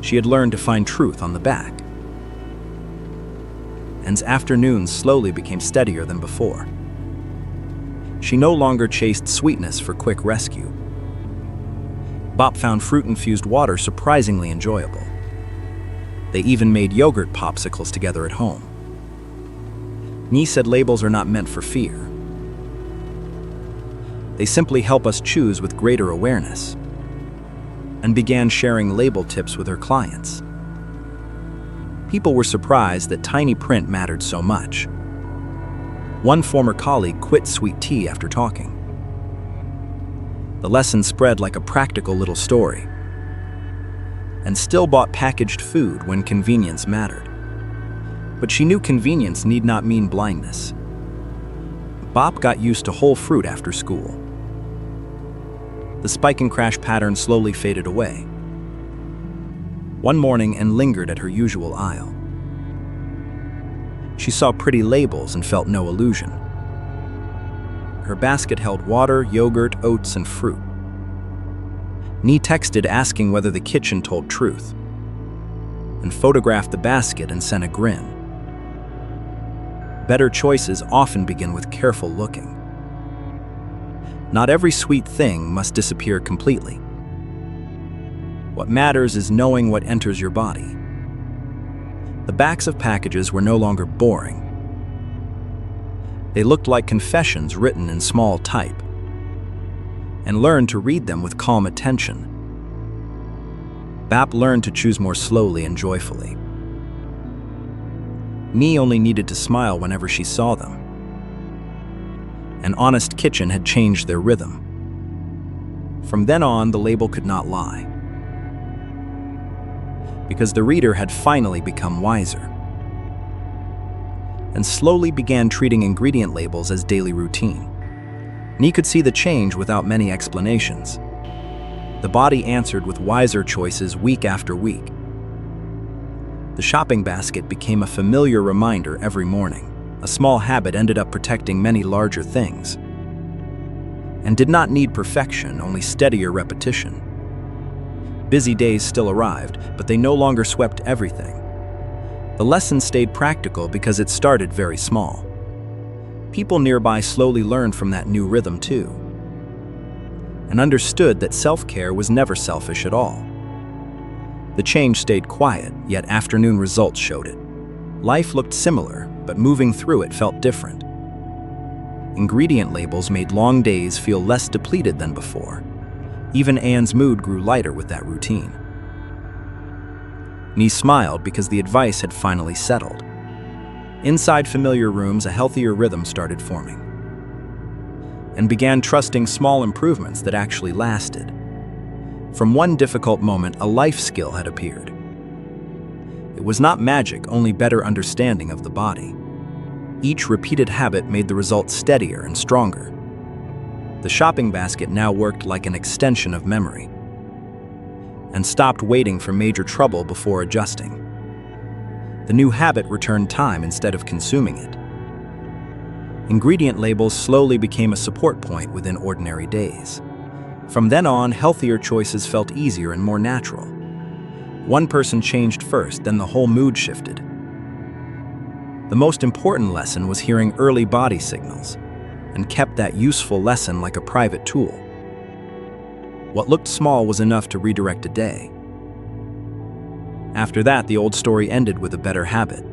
She had learned to find truth on the back. Anne's afternoons slowly became steadier than before. She no longer chased sweetness for quick rescue. Bop found fruit-infused water surprisingly enjoyable. They even made yogurt popsicles together at home. Ni said labels are not meant for fear. They simply help us choose with greater awareness, and began sharing label tips with her clients. People were surprised that tiny print mattered so much. One former colleague quit sweet tea after talking. The lesson spread like a practical little story, and still bought packaged food when convenience mattered. But she knew convenience need not mean blindness. Bop got used to whole fruit after school. The spike and crash pattern slowly faded away. One morning, and lingered at her usual aisle. She saw pretty labels and felt no illusion. Her basket held water, yogurt, oats, and fruit. Ni texted asking whether the kitchen told truth, and photographed the basket and sent a grin. Better choices often begin with careful looking. Not every sweet thing must disappear completely. What matters is knowing what enters your body. The backs of packages were no longer boring. They looked like confessions written in small type, and learned to read them with calm attention. Bap learned to choose more slowly and joyfully. Ni only needed to smile whenever she saw them. An honest kitchen had changed their rhythm. From then on, the label could not lie, because the reader had finally become wiser, and slowly began treating ingredient labels as daily routine. Ni could see the change without many explanations. The body answered with wiser choices week after week. The shopping basket became a familiar reminder every morning. a small habit ended up protecting many larger things. And did not need perfection, only steadier repetition. Busy days still arrived, but they no longer swept everything. The lesson stayed practical because it started very small. People nearby slowly learned from that new rhythm too, and understood that self-care was never selfish at all. The change stayed quiet, yet afternoon results showed it. Life looked similar, but moving through it felt different. Ingredient labels made long days feel less depleted than before. Even Anne's mood grew lighter with that routine. Nee smiled because the advice had finally settled. Inside familiar rooms, a healthier rhythm started forming, and began trusting small improvements that actually lasted. From one difficult moment, a life skill had appeared. It was not magic, only better understanding of the body. Each repeated habit made the results steadier and stronger. The shopping basket now worked like an extension of memory, and stopped waiting for major trouble before adjusting. The new habit returned time instead of consuming it. Ingredient labels slowly became a support point within ordinary days. From then on, healthier choices felt easier and more natural. One person changed first, then the whole mood shifted. The most important lesson was hearing early body signals, and kept that useful lesson like a private tool. What looked small was enough to redirect a day. After that, the old story ended with a better habit.